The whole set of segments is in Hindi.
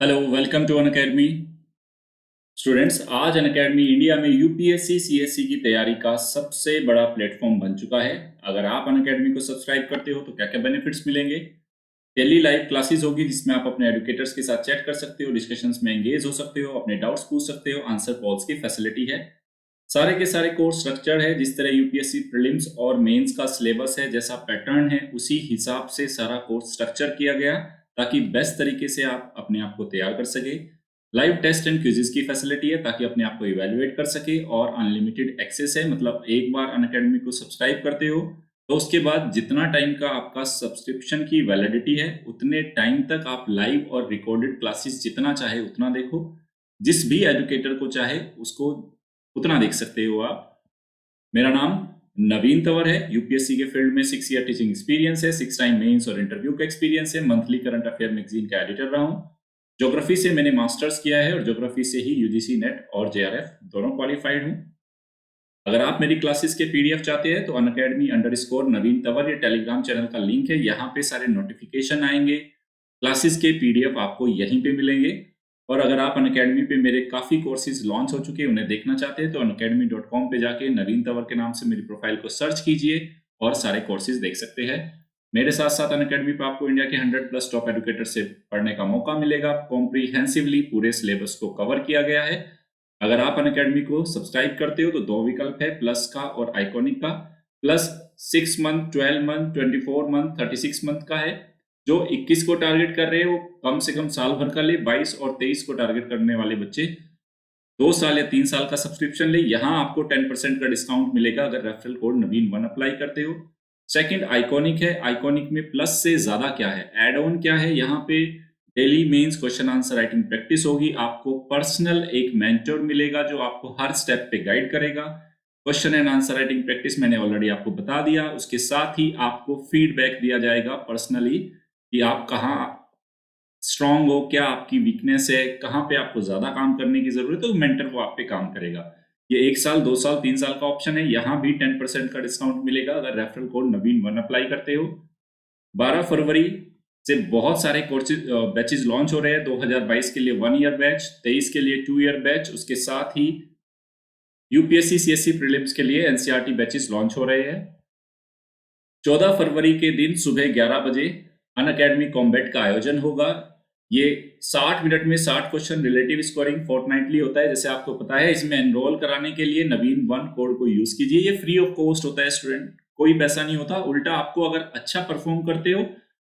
Hello, welcome to Unacademy. Students, आज अनअकैडमी इंडिया में यूपीएससी सीएससी की तैयारी का सबसे बड़ा प्लेटफॉर्म बन चुका है। अगर आप अनअकैडमी को सब्सक्राइब करते हो तो क्या क्या बेनिफिट्स मिलेंगे। डेली लाइव क्लासेस होगी जिसमें आप अपने एडुकेटर्स के साथ चैट कर सकते हो, डिस्कशंस में एंगेज हो सकते हो, अपने डाउट्स पूछ सकते हो, आंसर कॉल्स की फैसिलिटी है। सारे के सारे कोर्स स्ट्रक्चर्ड है जिस तरह यूपीएससी प्रीलिम्स और मेंस का सिलेबस है, जैसा पैटर्न है उसी हिसाब से सारा कोर्स स्ट्रक्चर किया गया ताकि बेस्ट तरीके से आप अपने आप को तैयार कर सके। लाइव टेस्ट एंड क्विज़ेस की फैसिलिटी है ताकि अपने आप को इवैल्यूएट कर सके, और अनलिमिटेड एक्सेस है, मतलब एक बार अनअकैडमी को सब्सक्राइब करते हो तो उसके बाद जितना टाइम का आपका सब्सक्रिप्शन की वैलिडिटी है उतने टाइम तक आप लाइव और रिकॉर्डेड क्लासेस जितना चाहे उतना देखो। जिस भी एजुकेटर को चाहे उसको उतना देख सकते हो आप। मेरा नाम नवीन तंवर है। यूपीएससी के फील्ड में 6 ईयर टीचिंग एक्सपीरियंस है, 6 टाइम मेंस और इंटरव्यू का एक्सपीरियंस है। मंथली करंट अफेयर मैगजीन का एडिटर रहा हूँ। ज्योग्राफी से मैंने मास्टर्स किया है और ज्योग्राफी से ही यूजीसी नेट और जेआरएफ दोनों क्वालिफाइड हूँ। अगर आप मेरी क्लासेस के पीडीएफ चाहते हैं तो अनअकैडमी_नवीन तंवर ये टेलीग्राम चैनल का लिंक है, यहाँ पे सारे नोटिफिकेशन आएंगे। क्लासेस के पीडीएफ आपको यहीं पे मिलेंगे। और अगर आप अनअकैडमी पे मेरे काफ़ी कोर्सेज लॉन्च हो चुके हैं उन्हें देखना चाहते हैं तो unacademy.com पे जाके नवीन तंवर के नाम से मेरी प्रोफाइल को सर्च कीजिए और सारे कोर्सेज देख सकते हैं। मेरे साथ साथ अनअकैडमी पे आपको इंडिया के 100+ टॉप एजुकेटर से पढ़ने का मौका मिलेगा। कॉम्प्रीहेंसिवली पूरे सिलेबस को कवर किया गया है। अगर आप अनअकैडमी को सब्सक्राइब करते हो तो दो विकल्प है, प्लस का और आइकॉनिक का। Plus 6 month, 12 month, 24 month, 36 month का है। जो 21 को टारगेट कर रहे हो कम से कम साल भर का ले, 22 और 23 को टारगेट करने वाले बच्चे 2 साल या 3 साल का सब्सक्रिप्शन ले। यहाँ आपको 10% का डिस्काउंट मिलेगा अगर रेफरल कोड नवीन 1 अप्लाई करते हो। सेकंड आइकॉनिक है। आइकॉनिक में प्लस से ज्यादा क्या है, एड ऑन क्या है, यहाँ पे daily mains question answer writing practice होगी। आपको पर्सनल एक मेंटर मिलेगा जो आपको हर स्टेप पे गाइड करेगा। Question and answer writing practice मैंने ऑलरेडी आपको बता दिया। उसके साथ ही आपको फीडबैक दिया जाएगा पर्सनली कि आप कहाँ स्ट्रांग हो, क्या आपकी वीकनेस है, कहाँ पे आपको ज्यादा काम करने की जरूरत है, तो मेंटर वो आप पे काम करेगा। ये 1 साल, 2 साल, 3 साल का ऑप्शन है। यहाँ भी 10% का डिस्काउंट मिलेगा अगर रेफरल कोड नवीन 1 अप्लाई करते हो। 12 फरवरी से बहुत सारे कोर्सेज बैचेज लॉन्च हो रहे हैं। 2022 के लिए 1 ईयर बैच, 23 के लिए 2 ईयर बैच, उसके साथ ही यूपीएससी सीएससी प्रीलिम्स के लिए एनसीईआरटी बैचेस लॉन्च हो रहे हैं। 14 फरवरी के दिन सुबह 11 बजे अनअकैडमी कॉम्बैट का आयोजन होगा। ये 60 मिनट में 60 क्वेश्चन रिलेटिव स्कोरिंग फोर्टनाइटली होता है, जैसे आपको पता है। इसमें एनरोल कराने के लिए नवीन 1 कोड को यूज कीजिए। ये फ्री ऑफ कॉस्ट होता है स्टूडेंट, कोई पैसा नहीं होता। उल्टा आपको अगर अच्छा परफॉर्म करते हो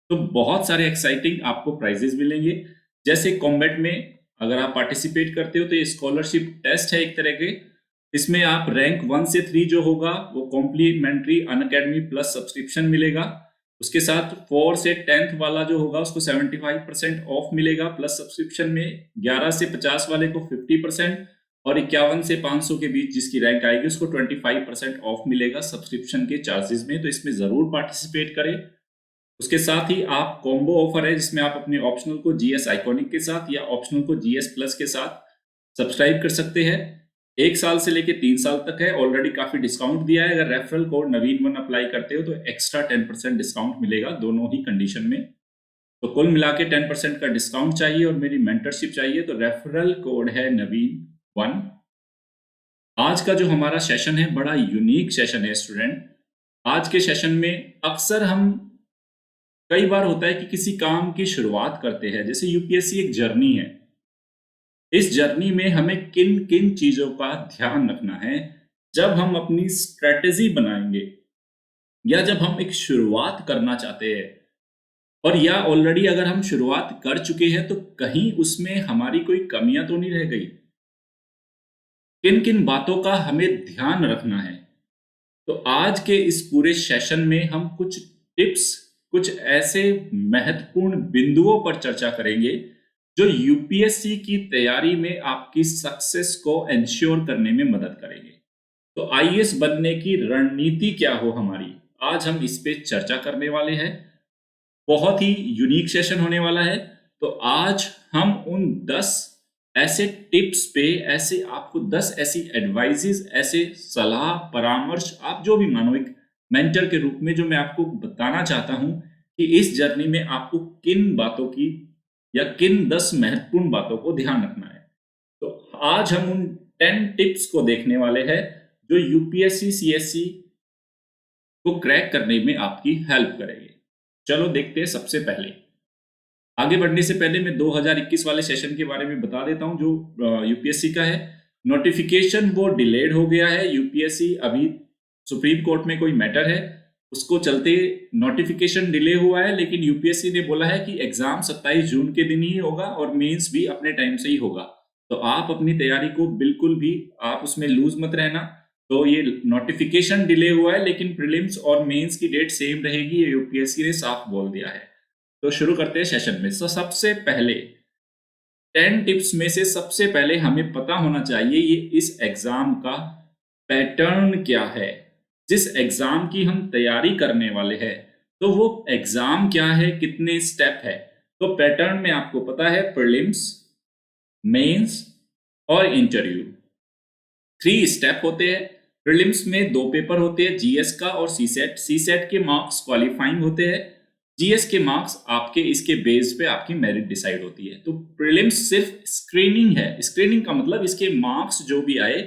तो बहुत सारे एक्साइटिंग आपको प्राइजेस मिलेंगे। जैसे कॉम्बैट में अगर आप पार्टिसिपेट करते हो तो ये स्कॉलरशिप टेस्ट है एक तरह के। इसमें आप रैंक 1 से 3 जो होगा वो कॉम्प्लीमेंट्री अनअकैडमी प्लस सब्सक्रिप्शन मिलेगा। उसके साथ 4 से 10th वाला जो होगा उसको 75% ऑफ मिलेगा प्लस सब्सक्रिप्शन में। 11 से 50 वाले को 50% और 51 से 500 के बीच जिसकी रैंक आएगी उसको 25% ऑफ मिलेगा सब्सक्रिप्शन के चार्जेस में। तो इसमें जरूर पार्टिसिपेट करें। उसके साथ ही आप कॉम्बो ऑफर है जिसमें आप अपने ऑप्शनल को जीएस आइकॉनिक के साथ या ऑप्शनल को जीएस प्लस के साथ सब्सक्राइब कर सकते हैं। 1 साल से लेके 3 साल तक है। ऑलरेडी काफी डिस्काउंट दिया है। अगर रेफरल कोड नवीन 1 अप्लाई करते हो तो एक्स्ट्रा 10% डिस्काउंट मिलेगा दोनों ही कंडीशन में। तो कुल मिला के 10% का डिस्काउंट चाहिए और मेरी मेंटरशिप चाहिए तो रेफरल कोड है नवीन 1। आज का जो हमारा सेशन है बड़ा यूनिक सेशन है स्टूडेंट। आज के सेशन में अक्सर हम कई बार होता है कि किसी काम की शुरुआत करते हैं, जैसे यूपीएससी एक जर्नी है। इस जर्नी में हमें किन किन चीजों का ध्यान रखना है जब हम अपनी स्ट्रेटेजी बनाएंगे या जब हम एक शुरुआत करना चाहते हैं, और या ऑलरेडी अगर हम शुरुआत कर चुके हैं तो कहीं उसमें हमारी कोई कमियां तो नहीं रह गई। किन किन बातों का हमें ध्यान रखना है। तो आज के इस पूरे सेशन में हम कुछ टिप्स, कुछ ऐसे महत्वपूर्ण बिंदुओं पर चर्चा करेंगे जो यूपीएससी की तैयारी में आपकी सक्सेस को एंश्योर करने में मदद करेंगे। तो आईएएस बनने की रणनीति क्या हो हमारी, आज हम इस पे चर्चा करने वाले हैं। बहुत ही यूनिक सेशन होने वाला है। तो आज हम उन 10 ऐसे टिप्स पे, ऐसे आपको 10 ऐसी एडवाइजेस, ऐसे सलाह परामर्श, आप जो भी मानो एक मेंटर के रूप में, जो मैं आपको बताना चाहता हूं कि इस जर्नी में आपको किन बातों की या किन 10 महत्वपूर्ण बातों को ध्यान रखना है। तो आज हम उन 10 टिप्स को देखने वाले हैं जो यूपीएससी सीएससी को क्रैक करने में आपकी हेल्प करेंगे। चलो देखते हैं। सबसे पहले आगे बढ़ने से पहले मैं 2021 वाले सेशन के बारे में बता देता हूं जो यूपीएससी का है। नोटिफिकेशन वो डिलेड हो गया है। यूपीएससी अभी सुप्रीम कोर्ट में कोई मैटर है, उसको चलते नोटिफिकेशन डिले हुआ है, लेकिन यूपीएससी ने बोला है कि एग्जाम 27 जून के दिन ही होगा और मेंस भी अपने टाइम से ही होगा। तो आप अपनी तैयारी को बिल्कुल भी आप उसमें लूज मत रहना। तो ये नोटिफिकेशन डिले हुआ है लेकिन प्रीलिम्स और मेंस की डेट सेम रहेगी, ये यूपीएससी ने साफ बोल दिया है। तो शुरू करते हैं सेशन में। तो सबसे पहले 10 टिप्स में से सबसे पहले हमें पता होना चाहिए ये इस एग्जाम का पैटर्न क्या है। जिस एग्जाम की हम तैयारी करने वाले हैं तो वो एग्जाम क्या है, कितने स्टेप है। तो पैटर्न में आपको पता है प्रीलिम्स, मेंस और इंटरव्यू 3 स्टेप होते हैं। प्रीलिम्स में 2 पेपर होते हैं, जीएस का और सीसेट। सीसेट के मार्क्स क्वालिफाइंग होते हैं, जीएस के मार्क्स आपके इसके बेस पे आपकी मेरिट डिसाइड होती है। तो प्रीलिम्स सिर्फ स्क्रीनिंग है। स्क्रीनिंग का मतलब इसके मार्क्स जो भी आए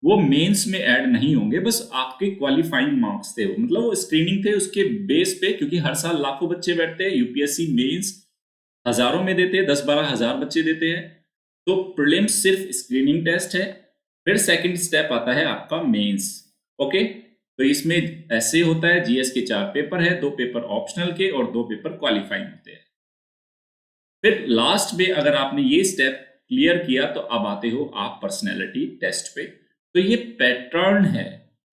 वो मेंस में ऐड नहीं होंगे, बस आपके क्वालिफाइंग मार्क्स थे, मतलब वो स्क्रीनिंग थे उसके बेस पे। क्योंकि हर साल लाखों बच्चे बैठते हैं, यूपीएससी मेंस हजारों में देते हैं, 10-12 हजार बच्चे देते हैं। तो प्रीलिम्स सिर्फ स्क्रीनिंग टेस्ट है। फिर सेकंड स्टेप आता है आपका मेंस। ओके, तो इसमें ऐसे होता है, जीएस के 4 पेपर है, 2 पेपर ऑप्शनल के और 2 पेपर क्वालिफाइंग होते हैं। फिर लास्ट में अगर आपने ये स्टेप क्लियर किया तो अब आते हो आप पर्सनैलिटी टेस्ट पे। तो ये पैटर्न है,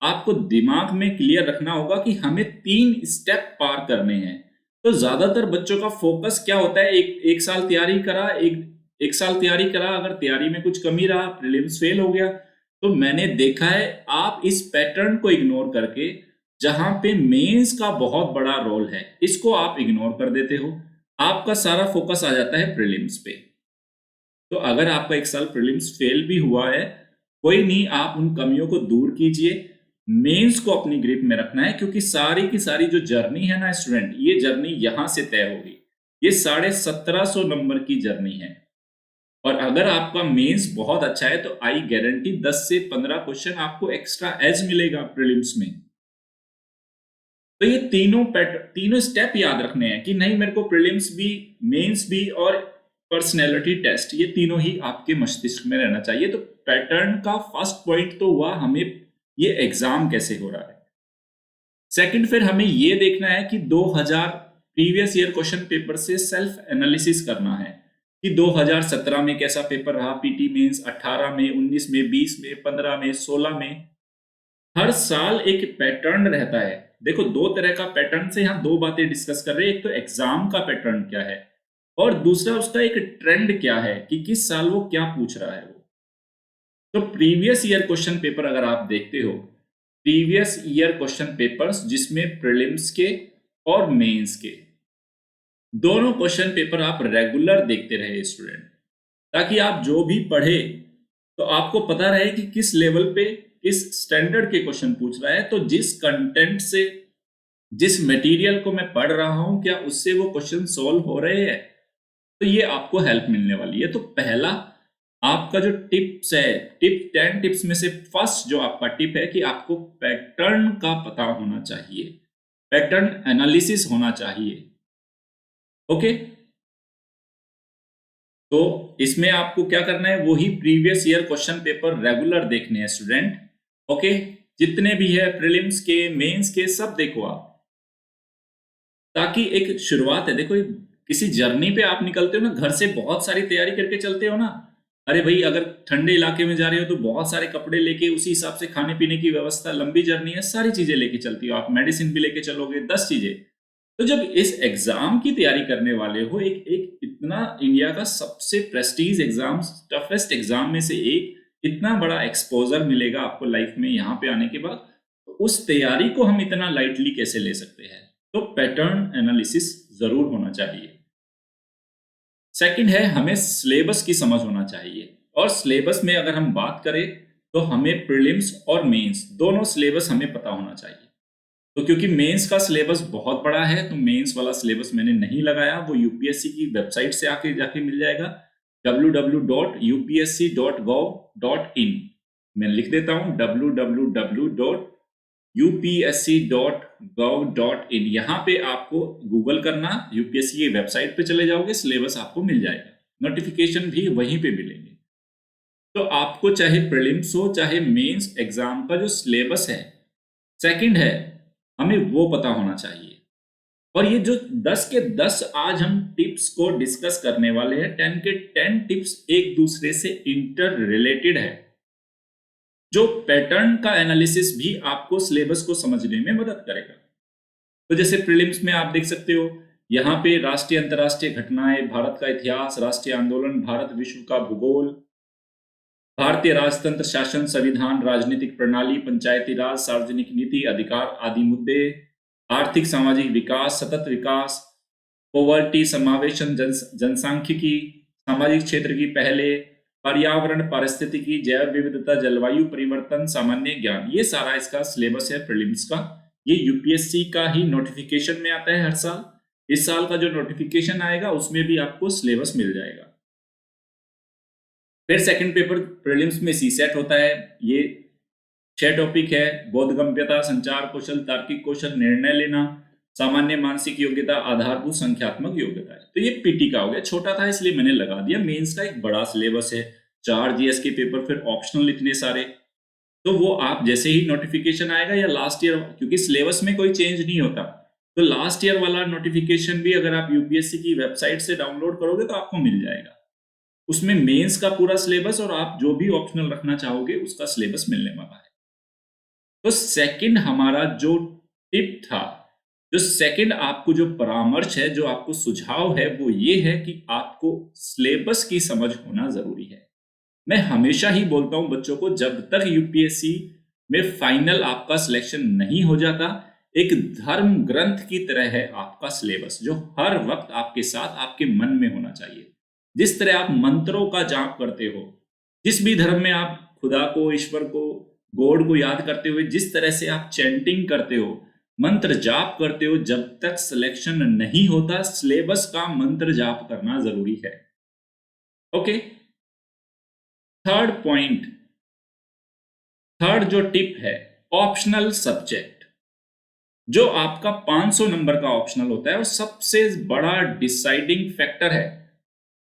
आपको दिमाग में क्लियर रखना होगा कि हमें 3 स्टेप पार करने हैं। तो ज्यादातर बच्चों का फोकस क्या होता है, एक साल तैयारी करा, एक साल तैयारी करा, अगर तैयारी में कुछ कमी रहा, प्रीलिम्स फेल हो गया। तो मैंने देखा है आप इस पैटर्न को इग्नोर करके, जहां पे मेंस का बहुत बड़ा रोल है, इसको आप इग्नोर कर देते हो। आपका सारा फोकस आ जाता है प्रीलिम्स पे। तो अगर आपका एक साल प्रीलिम्स फेल भी हुआ है, कोई नहीं, आप उन कमियों को दूर कीजिए। मेंस को अपनी ग्रिप में रखना है, क्योंकि सारी की सारी जो जर्नी है ना स्टूडेंट, ये जर्नी यहां से तय होगी। ये 1750 नंबर की जर्नी है। और अगर आपका मेंस बहुत अच्छा है तो आई गारंटी 10 से 15 क्वेश्चन आपको एक्स्ट्रा एज मिलेगा प्रीलिम्स में। तो ये तीनों स्टेप याद रखने हैं कि नहीं, मेरे को प्रीलिम्स भी, मेंस भी और पर्सनैलिटी टेस्ट, ये तीनों ही आपके मस्तिष्क में रहना चाहिए। तो पैटर्न का फर्स्ट पॉइंट तो हुआ हमें ये एग्जाम कैसे हो रहा है। सेकंड, फिर हमें ये देखना है कि 2000 प्रीवियस ईयर क्वेश्चन पेपर से सेल्फ एनालिसिस करना है कि 2017 में कैसा पेपर रहा, पीटी मेंस, 18 में, 19 में, 20 में, 15 में, 16 में। हर साल एक पैटर्न रहता है। देखो, 2 तरह का पैटर्न से यहाँ 2 बातें डिस्कस कर रहे हैं। एक तो एग्जाम का पैटर्न क्या है और दूसरा उसका एक ट्रेंड क्या है कि किस साल वो क्या पूछ रहा है वो। तो प्रीवियस ईयर क्वेश्चन पेपर अगर आप देखते हो, प्रीवियस ईयर क्वेश्चन पेपर्स जिसमें प्रीलिम्स के और मेंस के दोनों क्वेश्चन पेपर आप रेगुलर देखते रहे स्टूडेंट, ताकि आप जो भी पढ़े तो आपको पता रहे कि किस लेवल पे, किस स्टैंडर्ड के क्वेश्चन पूछ रहा है। तो जिस कंटेंट से, जिस मटेरियल को मैं पढ़ रहा हूं, क्या उससे वो क्वेश्चन सॉल्व हो रहे हैं, तो ये आपको हेल्प मिलने वाली है। तो पहला आपका जो टिप्स है, 10 टिप्स में से फर्स्ट जो आपका टिप है कि आपको पैटर्न का पता होना चाहिए, पैटर्न एनालिसिस होना चाहिए। ओके, तो इसमें आपको क्या करना है, वही previous year question paper regular देखने हैं स्टूडेंट। ओके, जितने भी है प्रीलिम्स के, मेंस के, सब देखो आप, ताकि एक शुरुआत है। देखो, किसी जर्नी पे आप निकलते हो ना, घर से बहुत सारी तैयारी करके चलते हो ना। अरे भाई, अगर ठंडे इलाके में जा रहे हो तो बहुत सारे कपड़े लेके, उसी हिसाब से खाने पीने की व्यवस्था, लंबी जर्नी है, सारी चीजें लेके चलती हो आप, मेडिसिन भी लेके चलोगे, 10 चीजें। तो जब इस एग्जाम की तैयारी करने वाले हो, एक इतना इंडिया का सबसे प्रेस्टीज एग्जाम, टफेस्ट एग्जाम में से एक, इतना बड़ा एक्सपोजर मिलेगा आपको लाइफ में यहाँ पे आने के बाद, तो उस तैयारी को हम इतना लाइटली कैसे ले सकते हैं। तो पैटर्न एनालिसिस जरूर होना चाहिए। सेकंड है, हमें सिलेबस की समझ होना चाहिए। और सिलेबस में अगर हम बात करें तो हमें प्रीलिम्स और मेंस दोनों सिलेबस हमें पता होना चाहिए। तो क्योंकि मेंस का सिलेबस बहुत बड़ा है तो मेंस वाला सिलेबस मैंने नहीं लगाया, वो यूपीएससी की वेबसाइट से आके जाके मिल जाएगा www.upsc.gov.in। मैं लिख देता हूं www.upsc.gov.in। यहाँ पे आपको गूगल करना, यूपीएससी की वेबसाइट पे चले जाओगे, सिलेबस आपको मिल जाएगा, नोटिफिकेशन भी वहीं पे मिलेंगे। तो आपको चाहे प्रीलिम्स हो चाहे मेंस एग्जाम का जो सिलेबस है सेकंड है, हमें वो पता होना चाहिए। और ये जो 10 के 10 आज हम टिप्स को डिस्कस करने वाले हैं, 10 के 10 टिप्स एक दूसरे से इंटर रिलेटेड है, जो पैटर्न का एनालिसिस भी आपको सिलेबस को समझने में मदद करेगा। तो जैसे प्रीलिम्स में आप देख सकते हो, यहाँ पे राष्ट्रीय अंतरराष्ट्रीय घटनाएं, भारत का इतिहास, राष्ट्रीय आंदोलन, भारत विश्व का भूगोल, भारतीय राजतंत्र, शासन, संविधान, राजनीतिक प्रणाली, पंचायती राज, सार्वजनिक नीति, अधिकार आदि मुद्दे, आर्थिक सामाजिक विकास, सतत विकास, पोवर्टी, समावेशन, जनसांख्यिकी, सामाजिक क्षेत्र की पहले, पर्यावरण, पारिस्थितिकी, जैव विविधता, जलवायु परिवर्तन, सामान्य ज्ञान, ये सारा इसका सिलेबस है प्रीलिम्स का। ये यूपीएससी का ही नोटिफिकेशन में आता है हर साल। इस साल का जो नोटिफिकेशन आएगा उसमें भी आपको सिलेबस मिल जाएगा। फिर सेकंड पेपर प्रीलिम्स में सीसेट होता है। ये 6 टॉपिक है: बोधगम्यता, संचार कौशल, तार्किक कौशल, निर्णय लेना, सामान्य मानसिक योग्यता, आधारभूत संख्यात्मक योग्यता है। तो ये पीटी का हो गया, छोटा था इसलिए मैंने लगा दिया। मेंस का एक बड़ा सिलेबस है, 4 जीएस के पेपर, फिर ऑप्शनल इतने सारे। तो वो आप जैसे ही नोटिफिकेशन आएगा या लास्ट ईयर, क्योंकि सिलेबस में कोई चेंज नहीं होता, तो लास्ट ईयर वाला नोटिफिकेशन भी अगर आप यूपीएससी की वेबसाइट से डाउनलोड करोगे तो आपको मिल जाएगा। उसमें मेंस का पूरा सिलेबस और आप जो भी ऑप्शनल रखना चाहोगे उसका सिलेबस मिलने वाला है। तो सेकंड हमारा जो टिप था, जो सेकंड आपको जो परामर्श है, जो आपको सुझाव है, वो ये है कि आपको सिलेबस की समझ होना जरूरी है। मैं हमेशा ही बोलता हूं बच्चों को, जब तक यूपीएससी में फाइनल आपका सिलेक्शन नहीं हो जाता, एक धर्म ग्रंथ की तरह है आपका सिलेबस, जो हर वक्त आपके साथ आपके मन में होना चाहिए। जिस तरह आप मंत्रों का जाप करते हो, जिस भी धर्म में आप खुदा को, ईश्वर को, गॉड को याद करते हुए जिस तरह से आप चैंटिंग करते हो, मंत्र जाप करते हो, जब तक सिलेक्शन नहीं होता सिलेबस का मंत्र जाप करना जरूरी है। ओके, थर्ड पॉइंट, थर्ड जो टिप है, ऑप्शनल सब्जेक्ट। जो आपका 500 नंबर का ऑप्शनल होता है वो सबसे बड़ा डिसाइडिंग फैक्टर है।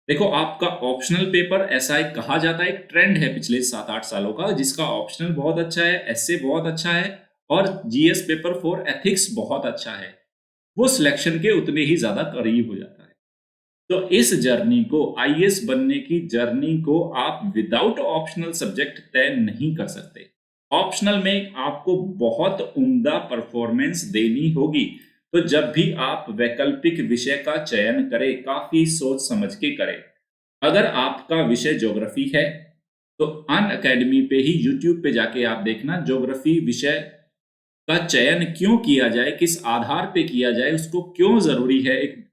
देखो, आपका ऑप्शनल पेपर ऐसा एक कहा जाता है, एक ट्रेंड है पिछले 7-8 सालों का, जिसका ऑप्शनल बहुत अच्छा है, एसए बहुत अच्छा है और जीएस पेपर 4 एथिक्स बहुत अच्छा है, वो सिलेक्शन के उतने ही ज्यादा करीब हो जाता है। तो इस जर्नी को, आईएएस बनने की जर्नी को आप विदाउट ऑप्शनल सब्जेक्ट तय नहीं कर सकते। ऑप्शनल में आपको बहुत उम्दा परफॉर्मेंस देनी होगी। तो जब भी आप वैकल्पिक विषय का चयन करें, काफी सोच समझ के करें। अगर आपका विषय ज्योग्राफी है तो अनअकैडमी पे ही, यूट्यूब पे जाके आप देखना, ज्योग्राफी विषय का चयन क्यों किया जाए, किस आधार पे किया जाए, उसको क्यों जरूरी है एक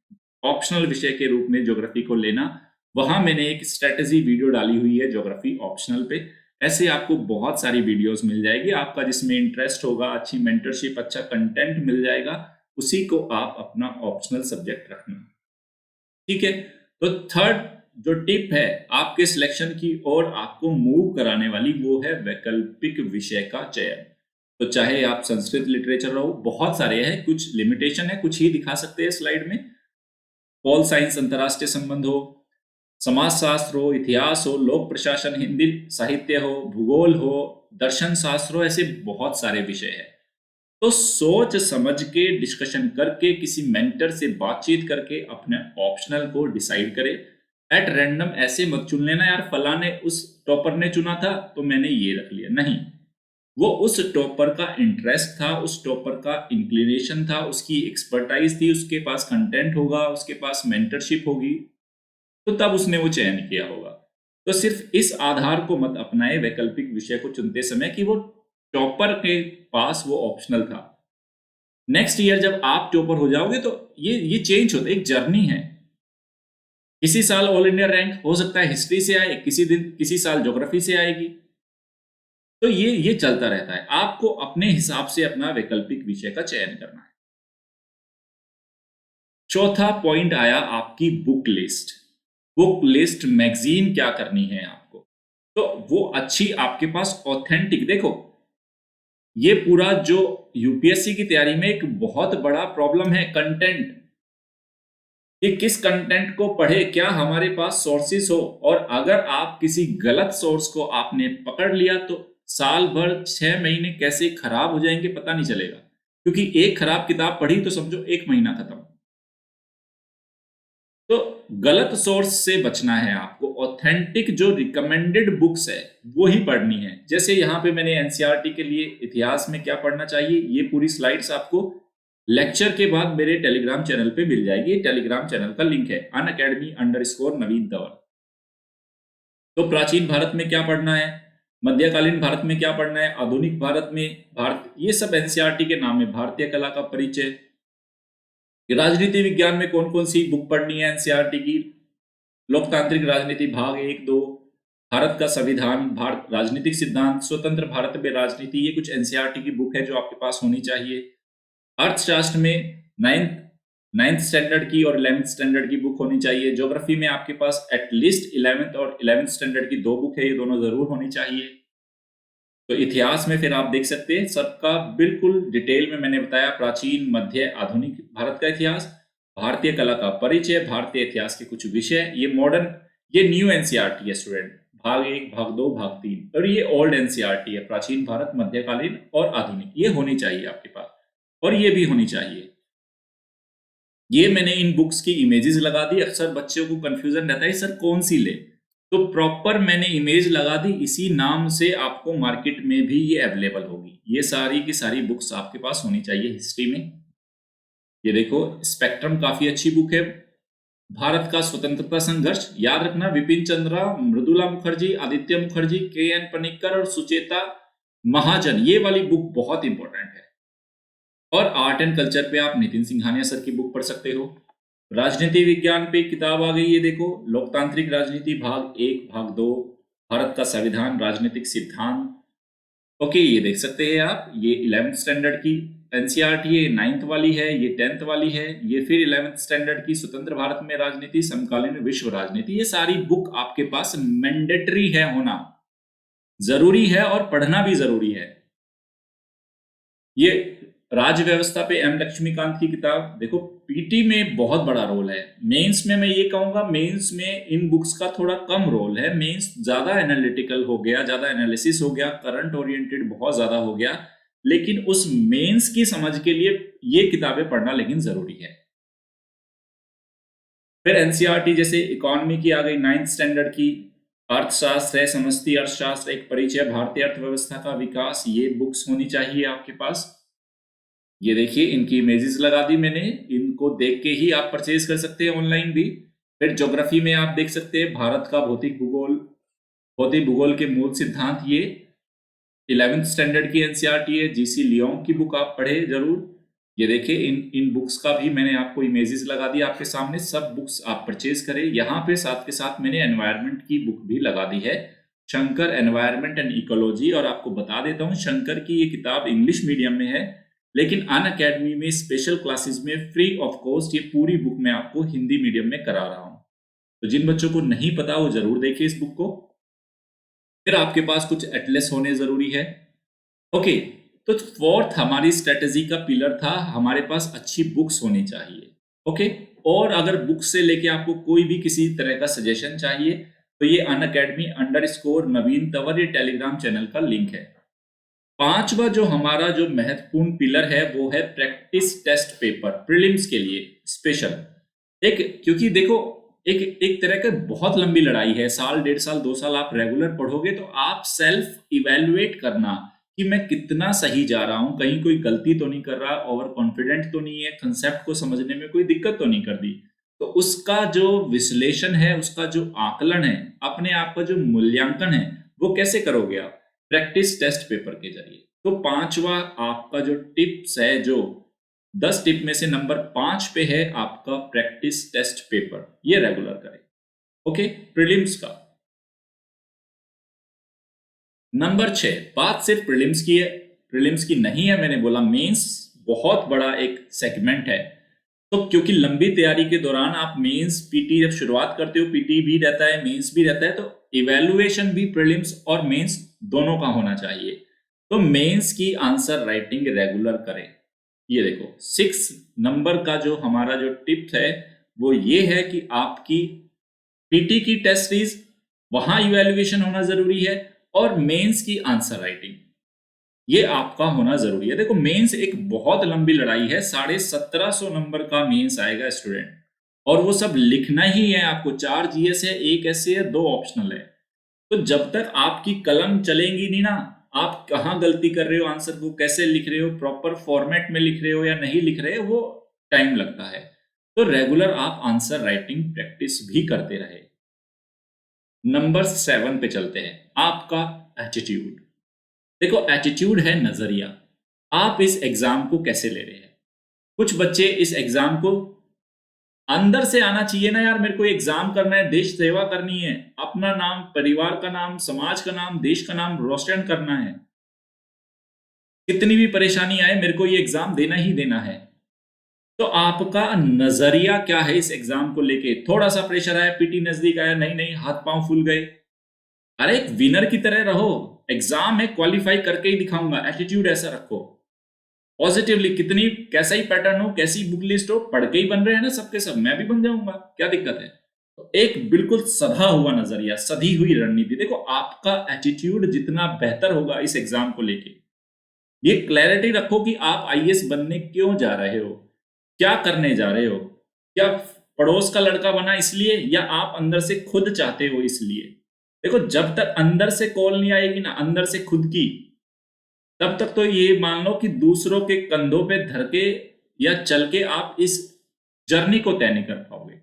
ऑप्शनल विषय के रूप में ज्योग्राफी को लेना। वहां मैंने एक स्ट्रेटेजी वीडियो डाली हुई है ज्योग्राफी ऑप्शनल पे। ऐसे आपको बहुत सारी वीडियोस मिल जाएगी, आपका जिसमें इंटरेस्ट होगा, अच्छी मेंटरशिप, अच्छा कंटेंट मिल जाएगा, उसी को आप अपना ऑप्शनल सब्जेक्ट रखना। ठीक है, तो थर्ड जो टिप है आपके सिलेक्शन की ओर आपको मूव कराने वाली, वो है वैकल्पिक विषय का चयन। तो चाहे आप संस्कृत लिटरेचर रहो, बहुत सारे हैं, कुछ लिमिटेशन है, कुछ ही दिखा सकते हैं स्लाइड में। पॉल साइंस, अंतरराष्ट्रीय संबंध हो, समाजशास्त्र हो, इतिहास हो, लोक प्रशासन, हिंदी साहित्य हो, भूगोल हो, दर्शन शास्त्र हो, ऐसे बहुत सारे विषय हैं। तो सोच समझ के, डिस्कशन करके, किसी मेंटर से बातचीत करके अपने ऑप्शनल को डिसाइड करें। एट रैंडम ऐसे मत चुन लेना, यार फलाने उस टॉपर ने चुना था तो मैंने ये रख लिया, नहीं। वो उस टॉपर का इंटरेस्ट था, उस टॉपर का इंक्लिनेशन था, उसकी एक्सपर्टाइज थी, उसके पास कंटेंट होगा, उसके पास मेंटरशिप होगी, तो तब उसने वो चयन किया होगा। तो सिर्फ इस आधार को मत अपनाए वैकल्पिक विषय को चुनते समय कि वो टॉपर के पास वो ऑप्शनल था। नेक्स्ट ईयर जब आप टॉपर हो जाओगे तो ये चेंज होता है, एक जर्नी है। किसी साल ऑल इंडिया रैंक हो सकता है हिस्ट्री से आए, किसी साल ज्योग्राफी से आएगी। तो ये चलता रहता है, आपको अपने हिसाब से अपना वैकल्पिक विषय का चयन करना है। चौथा पॉइंट आया आपकी book list. Book list magazine क्या करनी है आपको, तो वो अच्छी आपके पास ऑथेंटिक, देखो ये पूरा जो यूपीएससी की तैयारी में एक बहुत बड़ा प्रॉब्लम है कंटेंट, कि किस कंटेंट को पढ़े, क्या हमारे पास सोर्सेस हो। और अगर आप किसी गलत सोर्स को आपने पकड़ लिया तो साल भर 6 महीने कैसे खराब हो जाएंगे पता नहीं चलेगा, क्योंकि एक खराब किताब पढ़ी तो समझो 1 महीना खत्म। तो गलत सोर्स से बचना है आपको, ऑथेंटिक जो रिकमेंडेड बुक्स है वो ही पढ़नी है। जैसे यहाँ पे मैंने एनसीईआरटी के लिए इतिहास में क्या पढ़ना चाहिए, ये पूरी स्लाइड्स आपको लेक्चर के बाद मेरे टेलीग्राम चैनल पे मिल जाएगी। टेलीग्राम चैनल का लिंक है unacademy_नवीन तंवर। तो प्राचीन भारत में क्या पढ़ना है, मध्यकालीन भारत में क्या पढ़ना है, आधुनिक भारत में, भारत, ये सब एनसीईआरटी के नाम है। भारतीय कला का परिचय, राजनीति विज्ञान में कौन कौन सी बुक पढ़नी है एनसीईआरटी की, लोकतांत्रिक राजनीति भाग 1-2, भारत का संविधान, भारत राजनीतिक सिद्धांत, स्वतंत्र भारत में राजनीति, ये कुछ एनसीईआरटी की बुक है जो आपके पास होनी चाहिए। अर्थशास्त्र में नाइन्थ स्टैंडर्ड की और 11th स्टैंडर्ड की बुक होनी चाहिए। ज्योग्राफी में आपके पास एटलीस्ट 11th और 11th स्टैंडर्ड की 2 बुक है, ये दोनों जरूर होनी चाहिए। तो इतिहास में फिर आप देख सकते हैं सबका बिल्कुल डिटेल में मैंने बताया, प्राचीन, मध्य, आधुनिक भारत का इतिहास, भारतीय कला का परिचय, भारतीय इतिहास के कुछ विषय, ये मॉडर्न, ये न्यू एनसीईआरटी है स्टूडेंट, भाग 1, भाग 2, भाग 3, और ये ओल्ड एनसीईआरटी है, प्राचीन भारत, मध्यकालीन और आधुनिक, ये होनी चाहिए आपके पास। और ये भी होनी चाहिए। ये मैंने इन बुक्स की इमेजेस लगा दी। अक्सर बच्चों को कंफ्यूजन रहता है सर कौन सी ले, तो प्रॉपर मैंने इमेज लगा दी, इसी नाम से आपको मार्केट में भी ये अवेलेबल होगी। ये सारी की सारी बुक्स आपके पास होनी चाहिए। हिस्ट्री में ये देखो, स्पेक्ट्रम काफी अच्छी बुक है। भारत का स्वतंत्रता संघर्ष, याद रखना, विपिन चंद्रा, मृदुला मुखर्जी, आदित्य मुखर्जी, के.एन. पनिक्कर और सुचेता महाजन, ये वाली बुक बहुत इंपॉर्टेंट है। और आर्ट एंड कल्चर पे आप नितिन सिंघानिया सर की बुक पढ़ सकते हो। राजनीति विज्ञान पे किताब आ गई, ये देखो, लोकतांत्रिक राजनीति भाग 1, भाग 2, भारत का संविधान, राजनीतिक सिद्धांत। ओके, ये देख सकते हैं आप, ये 11th स्टैंडर्ड की एनसीईआरटी है, 9th वाली है, ये 10th वाली है, ये फिर 11th स्टैंडर्ड की स्वतंत्र भारत में राजनीति, समकालीन विश्व राजनीति। ये सारी बुक आपके पास मैंडेटरी है, होना जरूरी है और पढ़ना भी जरूरी है। ये राज्य व्यवस्था पे एम लक्ष्मीकांत की किताब देखो, पीटी में बहुत बड़ा रोल है। मेंस में मैं ये कहूंगा, मेंस में इन बुक्स का थोड़ा कम रोल है, मेंस ज्यादा एनालिटिकल हो गया, ज्यादा एनालिसिस हो गया, करंट ओरिएंटेड बहुत ज्यादा हो गया, लेकिन उस मेंस की समझ के लिए ये किताबें पढ़ना लेकिन जरूरी है। फिर एनसीईआरटी जैसे इकोनॉमी की आ गई 9th स्टैंडर्ड की, अर्थशास्त्र है, समष्टि अर्थशास्त्र, एक परिचय, भारतीय अर्थव्यवस्था का विकास, ये बुक्स होनी चाहिए आपके पास। ये देखिए, इनकी इमेजेस लगा दी मैंने, इनको देख के ही आप परचेज कर सकते हैं ऑनलाइन भी। फिर ज्योग्राफी में आप देख सकते हैं भारत का भौतिक भूगोल के मूल सिद्धांत, ये 11th स्टैंडर्ड की एनसीईआरटी है। जीसी लियोंग की बुक आप पढ़े जरूर। ये देखिए, इन बुक्स का भी मैंने आपको इमेजेस लगा दी आपके सामने, सब बुक्स आप परचेज करें। यहाँ पे साथ के साथ मैंने एनवायरमेंट की बुक भी लगा दी है, शंकर एनवायरमेंट एंड इकोलॉजी। और आपको बता देता हूँ, शंकर की ये किताब इंग्लिश मीडियम में है, लेकिन अनअकैडमी में स्पेशल क्लासेस में फ्री ऑफ कॉस्ट ये पूरी बुक मैं आपको हिंदी मीडियम में करा रहा हूं। तो जिन बच्चों को नहीं पता वो जरूर देखिए इस बुक को। फिर आपके पास कुछ एटलस होने जरूरी है। ओके, तो फोर्थ हमारी स्ट्रेटेजी का पिलर था, हमारे पास अच्छी बुक्स होनी चाहिए। ओके, और अगर बुक्स से लेके आपको कोई भी किसी तरह का सजेशन चाहिए तो ये unacademy_नवीन तंवर, ये टेलीग्राम चैनल का लिंक है। पांचवा जो हमारा जो महत्वपूर्ण पिलर है वो है प्रैक्टिस टेस्ट पेपर, प्रीलिम्स के लिए स्पेशल। क्योंकि देखो, एक तरह का बहुत लंबी लड़ाई है, साल, 1.5 साल, 2 साल आप रेगुलर पढ़ोगे तो आप सेल्फ इवेल्युएट करना कि मैं कितना सही जा रहा हूं, कहीं कोई गलती तो नहीं कर रहा, ओवर कॉन्फिडेंट तो नहीं है, कंसेप्ट को समझने में कोई दिक्कत तो नहीं कर दी। तो उसका जो विश्लेषण है, उसका जो आकलन है, अपने आप का जो मूल्यांकन है, वो कैसे करोगे आप? प्रैक्टिस टेस्ट पेपर के जरिए। तो पांचवा आपका जो टिप्स है, जो 10 टिप में से नंबर 5 पे है आपका प्रैक्टिस टेस्ट पेपर, ये रेगुलर करें। ओके, प्रीलिम्स का नंबर 6, बात सिर्फ प्रीलिम्स की है, प्रीलिम्स की नहीं है, मैंने बोला मेंस बहुत बड़ा एक सेगमेंट है। तो क्योंकि लंबी तैयारी के दौरान आप मेंस पीटी जब शुरुआत करते हो, पीटी भी रहता है, मेंस भी रहता है, तो इवैल्यूएशन भी प्रीलिम्स और मेंस दोनों का होना चाहिए। तो मेंस की आंसर राइटिंग रेगुलर करें। ये देखो 6 नंबर का जो हमारा जो टिप है वो ये है कि आपकी पीटी की टेस्ट सीरीज वहां इवैल्यूएशन होना जरूरी है, और मेंस की आंसर राइटिंग ये आपका होना जरूरी है। देखो मेंस एक बहुत लंबी लड़ाई है, 1750 नंबर का मेंस आएगा स्टूडेंट, और वो सब लिखना ही है आपको। 4 जीएस है, 1 ऐसे है, 2 ऑप्शनल है। तो जब तक आपकी कलम चलेंगी नहीं ना, आप कहाँ गलती कर रहे हो, आंसर को कैसे लिख रहे हो, प्रॉपर फॉर्मेट में लिख रहे हो या नहीं लिख रहे हो, वो टाइम लगता है। तो रेगुलर आप आंसर राइटिंग प्रैक्टिस भी करते रहे। नंबर 7 पे चलते हैं, आपका एटीट्यूड। देखो एटीट्यूड है नजरिया, आप इस एग्जाम को कैसे ले रहे हैं। कुछ बच्चे इस एग्जाम को अंदर से आना चाहिए ना, यार मेरे को एग्जाम करना है, देश सेवा करनी है, अपना नाम, परिवार का नाम, समाज का नाम, देश का नाम रोशन करना है, कितनी भी परेशानी आए मेरे को ये एग्जाम देना ही देना है। तो आपका नजरिया क्या है इस एग्जाम को लेके। थोड़ा सा प्रेशर आया, पीटी नजदीक आया, नहीं नहीं हाथ पांव फूल गए, अरे एक विनर की तरह रहो, एग्जाम में क्वालिफाई करके ही दिखाऊंगा, एटीट्यूड ऐसा रखो पॉजिटिवली। कितनी कैसा ही पैटर्न हो, कैसी बुक लिस्ट हो, पढ़ के ही बन रहे हैं ना सबके सब, मैं भी बन जाऊंगा, क्या दिक्कत है। तो एक बिल्कुल सधा हुआ नजरिया, सधी हुई रणनीति। देखो आपका एटीट्यूड जितना बेहतर होगा इस एग्जाम को लेके, ये क्लैरिटी रखो कि आप आईएएस बनने क्यों जा रहे हो, क्या करने जा रहे हो, क्या पड़ोस का लड़का बना इसलिए, या आप अंदर से खुद चाहते हो इसलिए। देखो जब तक अंदर से कॉल नहीं आएगी ना, अंदर से खुद की, तब तक तो ये मान लो कि दूसरों के कंधों पे धर के या चल के आप इस जर्नी को तय नहीं कर पाओगे।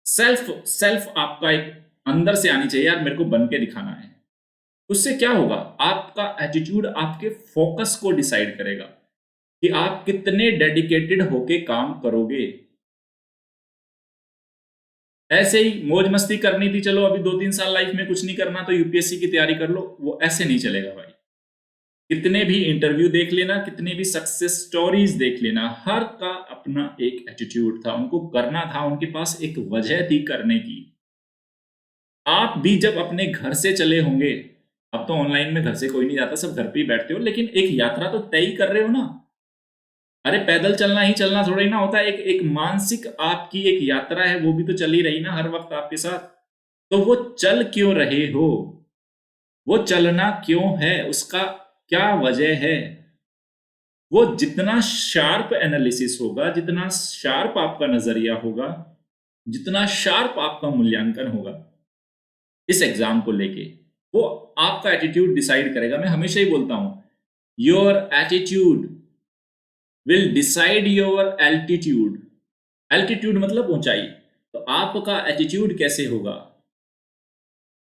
सेल्फ सेल्फ आपका एक अंदर से आनी चाहिए, यार मेरे को बन के दिखाना है। उससे क्या होगा, आपका एटीट्यूड आपके फोकस को डिसाइड करेगा कि आप कितने डेडिकेटेड होके काम करोगे। ऐसे ही मौज मस्ती करनी थी, चलो अभी 2-3 साल लाइफ में कुछ नहीं करना तो यूपीएससी की तैयारी कर लो, वो ऐसे नहीं चलेगा भाई। कितने भी इंटरव्यू देख लेना, कितने भी सक्सेस स्टोरीज देख लेना, हर का अपना एक एटीट्यूड था, उनको करना था, उनके पास एक वजह थी करने की। आप भी जब अपने घर से चले होंगे, अब तो ऑनलाइन में घर से कोई नहीं जाता, सब घर पे ही बैठते हो, लेकिन एक यात्रा तो तय ही कर रहे हो ना। अरे पैदल चलना ही चलना थोड़ा ही ना होता है, एक एक मानसिक आपकी एक यात्रा है, वो भी तो चल ही रही ना हर वक्त आपके साथ। तो वो चल क्यों रहे हो, वो चलना क्यों है, उसका क्या वजह है। वो जितना शार्प एनालिसिस होगा, जितना शार्प आपका नजरिया होगा, जितना शार्प आपका मूल्यांकन होगा इस एग्जाम को लेके, वो आपका एटीट्यूड डिसाइड करेगा। मैं हमेशा ही बोलता हूं, your attitude will decide your altitude. Altitude मतलब ऊंचाई, तो आपका एटीट्यूड कैसे होगा।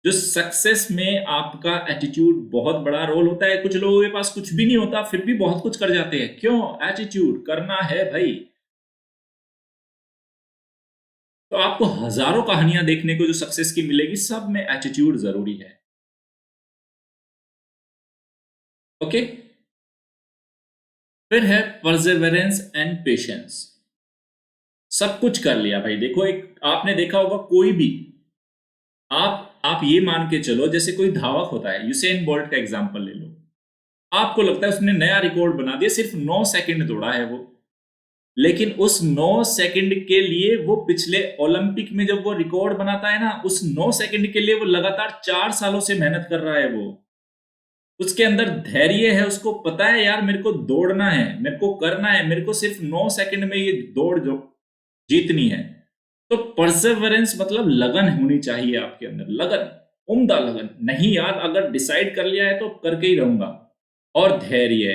जो सक्सेस में आपका एटीट्यूड बहुत बड़ा रोल होता है। कुछ लोगों के पास कुछ भी नहीं होता फिर भी बहुत कुछ कर जाते हैं, क्यों, एटीट्यूड करना है भाई। तो आपको हजारों कहानियां देखने को जो सक्सेस की मिलेगी, सब में एटीट्यूड जरूरी है। ओके, फिर है परसेवरेंस एंड पेशेंस। सब कुछ कर लिया भाई। देखो एक आपने देखा होगा, कोई भी आप ये मान के चलो, जैसे कोई धावक होता है, यूसेन बोल्ट का एग्जांपल ले लो, आपको लगता है उसने नया रिकॉर्ड बना दिया, सिर्फ 9 सेकंड दौड़ा है वो, लेकिन उस 9 सेकंड के लिए वो पिछले ओलंपिक में जब वो रिकॉर्ड बनाता है ना, उस 9 सेकंड के लिए वो लगातार 4 सालों से मेहनत कर रहा है। वो उसके अंदर धैर्य है, उसको पता है यार मेरे को दौड़ना है, मेरे को करना है, मेरे को सिर्फ 9 सेकंड में ये दौड़ जो जीतनी है। तो परसेवरेंस मतलब लगन होनी चाहिए आपके अंदर, लगन, उम्दा लगन। नहीं यार अगर डिसाइड कर लिया है तो करके ही रहूंगा। और धैर्य,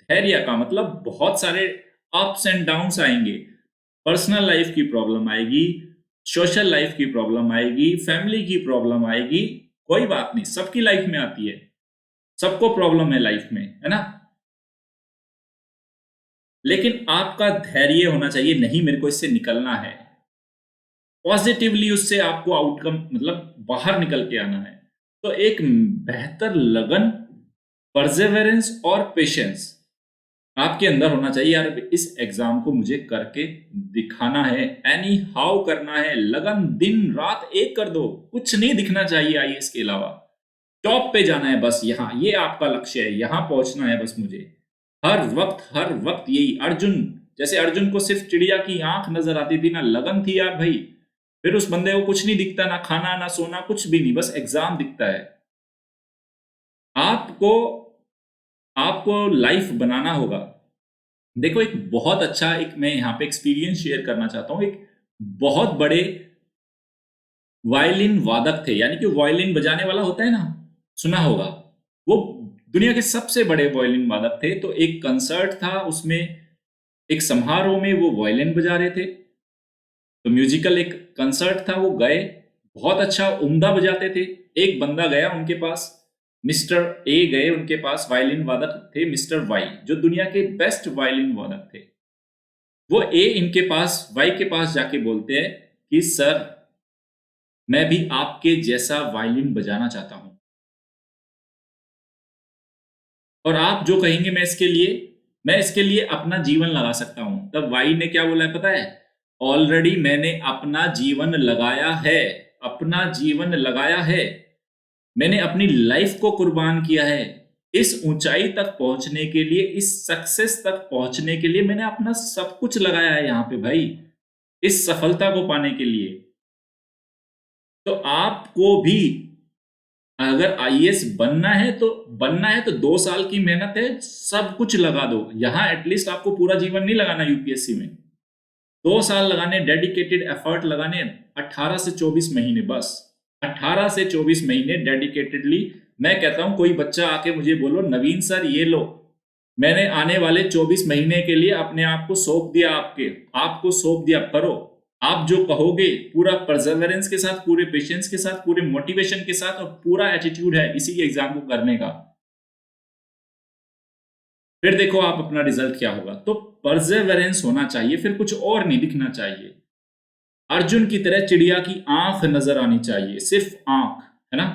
धैर्य का मतलब बहुत सारे अप्स एंड डाउन्स आएंगे, पर्सनल लाइफ की प्रॉब्लम आएगी, सोशल लाइफ की प्रॉब्लम आएगी, फैमिली की प्रॉब्लम आएगी, कोई बात नहीं, सबकी लाइफ में आती है, सबको प्रॉब्लम है लाइफ में, है ना। लेकिन आपका धैर्य होना चाहिए, नहीं मेरे को इससे निकलना है, पॉजिटिवली उससे आपको आउटकम मतलब बाहर निकल के आना है। तो एक बेहतर लगन, परसेवरेंस और पेशेंस आपके अंदर होना चाहिए। यार इस एग्जाम को मुझे करके दिखाना है, एनी हाउ करना है, लगन दिन रात एक कर दो, कुछ नहीं दिखना चाहिए आईएएस के अलावा। टॉप पे जाना है बस, यहाँ ये आपका लक्ष्य है, यहाँ पहुंचना है बस मुझे। हर वक्त यही। अर्जुन, जैसे अर्जुन को सिर्फ चिड़िया की आंख नजर आती थी ना, लगन थी यार भाई। फिर उस बंदे को कुछ नहीं दिखता, ना खाना ना सोना, कुछ भी नहीं, बस एग्जाम दिखता है। आपको आपको लाइफ बनाना होगा। देखो एक बहुत अच्छा, एक मैं यहाँ पे एक्सपीरियंस शेयर करना चाहता हूँ। एक बहुत बड़े वायलिन वादक थे, यानी कि वायलिन बजाने वाला होता है ना, सुना होगा। वो दुनिया के सबसे बड़े वायलिन वादक थे। तो एक कंसर्ट था, उसमें एक समारोह में वो वायलिन बजा रहे थे। तो म्यूजिकल एक कंसर्ट था, वो गए, बहुत अच्छा उम्दा बजाते थे। एक बंदा गया उनके पास, मिस्टर ए गए उनके पास, वायलिन वादक थे मिस्टर वाई, जो दुनिया के बेस्ट वायलिन वादक थे। वो ए इनके पास, वाई के पास जाके बोलते हैं कि सर मैं भी आपके जैसा वायलिन बजाना चाहता हूं, और आप जो कहेंगे मैं इसके लिए अपना जीवन लगा सकता हूं। तब वाई ने क्या बोला है पता है? ऑलरेडी मैंने अपना जीवन लगाया है, अपना जीवन लगाया है, मैंने अपनी लाइफ को कुर्बान किया है। इस ऊंचाई तक पहुंचने के लिए, इस सक्सेस तक पहुंचने के लिए मैंने अपना सब कुछ लगाया है यहाँ पे भाई, इस सफलता को पाने के लिए। तो आपको भी अगर आईएएस बनना है तो 2 साल की मेहनत है, सब कुछ लगा दो। यहां एटलीस्ट आपको पूरा जीवन नहीं लगाना यूपीएससी में, 2 साल लगाने, डेडिकेटेड एफर्ट लगाने, 18 से 24 महीने बस, 18 से 24 महीने डेडिकेटेडली। मैं कहता हूं कोई बच्चा आके मुझे बोलो नवीन सर ये लो, मैंने आने वाले 24 महीने के लिए अपने आप को सौंप दिया, आपको सौंप दिया, करो आप जो कहोगे, पूरा परसेवरेंस के साथ, पूरे पेशेंस के साथ, पूरे मोटिवेशन के साथ, और पूरा एटीट्यूड है इसी एग्जाम को करने का। फिर देखो आप अपना रिजल्ट क्या होगा। तो परसेवरेंस होना चाहिए, फिर कुछ और नहीं दिखना चाहिए। अर्जुन की तरह चिड़िया की आंख नजर आनी चाहिए, सिर्फ आंख, है ना,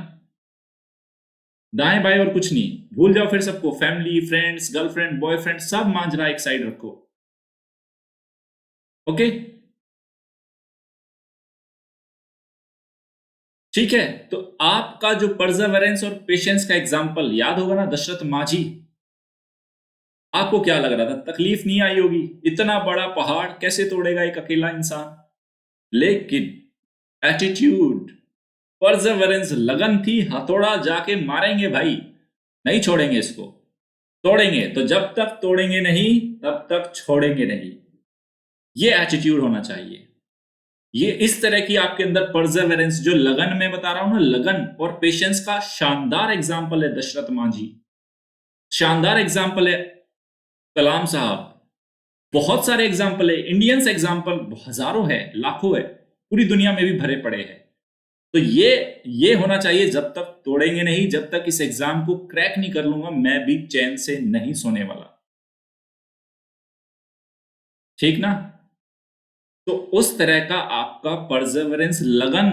दाएं बाएं और कुछ नहीं। भूल जाओ फिर सबको, फैमिली, फ्रेंड्स, गर्लफ्रेंड, बॉयफ्रेंड, सब मांजरा एक साइड रखो। ओके, ठीक है। तो आपका जो परसेवरेंस और पेशेंस का एग्जाम्पल याद होगा ना, दशरथ माझी। आपको क्या लग रहा था? तकलीफ नहीं आई होगी, इतना बड़ा पहाड़ कैसे तोड़ेगा एक अकेला इंसान? लेकिन एटीट्यूड, परसेवरेंस, लगन थी, हथौड़ा जाके मारेंगे भाई, नहीं छोड़ेंगे इसको, तोड़ेंगे। तो जब तक तोड़ेंगे नहीं तब तक छोड़ेंगे नहीं, ये एटीट्यूड होना चाहिए। ये इस तरह की आपके अंदर परसेवरेंस, जो लगन मैं बता रहा हूं ना, लगन और पेशेंस का शानदार एग्जाम्पल है दशरथ मांझी, शानदार एग्जाम्पल है कलाम साहब, बहुत सारे एग्जाम्पल है, इंडियंस एग्जाम्पल हजारों है, लाखों है, पूरी दुनिया में भी भरे पड़े हैं। तो ये होना चाहिए, जब तक तोड़ेंगे नहीं, जब तक इस एग्जाम को क्रैक नहीं कर लूंगा, मैं भी चैन से नहीं सोने वाला, ठीक ना। तो उस तरह का आपका परसेवरेंस, लगन,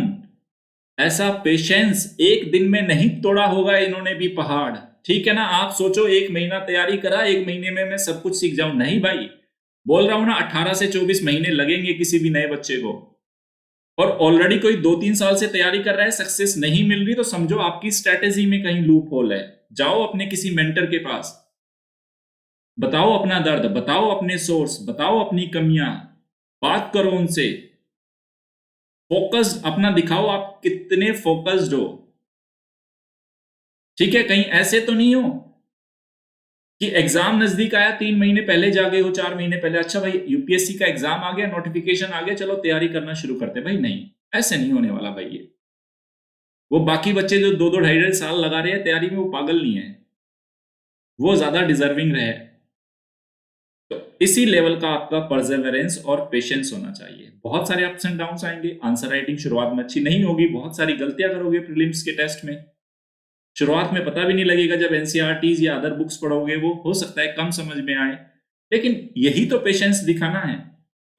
ऐसा पेशेंस, एक दिन में नहीं तोड़ा होगा इन्होंने भी पहाड़, ठीक है ना। आप सोचो 1 महीना तैयारी करा, 1 महीने में मैं सब कुछ सीख जाऊं, नहीं भाई, बोल रहा हूं ना, 18 से 24 महीने लगेंगे किसी भी नए बच्चे को। और ऑलरेडी कोई 2-3 साल से तैयारी कर रहा है, सक्सेस नहीं मिल रही, तो समझो आपकी स्ट्रेटेजी में कहीं लूप होल है। जाओ अपने किसी मेंटर के पास, बताओ अपना दर्द, बताओ अपने सोर्स, बताओ अपनी कमियां, बात करो उनसे, फोकस अपना दिखाओ, आप कितने फोकस्ड हो, ठीक है। कहीं ऐसे तो नहीं हो कि एग्जाम नजदीक आया, 3 महीने पहले जागे हो, 4 महीने पहले, अच्छा भाई यूपीएससी का एग्जाम आ गया, नोटिफिकेशन आ गया, चलो तैयारी करना शुरू करते। भाई नहीं, ऐसे नहीं होने वाला भाई। ये वो बाकी बच्चे जो 2-2 ढाई-ढाई साल लगा रहे हैं तैयारी में, वो पागल नहीं है, वो ज्यादा डिजर्विंग रहे। तो इसी लेवल का आपका परसेवरेंस और पेशेंस होना चाहिए। बहुत सारे अप्स एंड डाउन्स आएंगे, आंसर राइटिंग शुरुआत में अच्छी नहीं होगी, बहुत सारी गलतियां करोगे प्रीलिम्स के टेस्ट में, शुरुआत में पता भी नहीं लगेगा, जब एनसीईआरटीज या अदर बुक्स पढ़ोगे वो हो सकता है कम समझ में आए, लेकिन यही तो पेशेंस दिखाना है,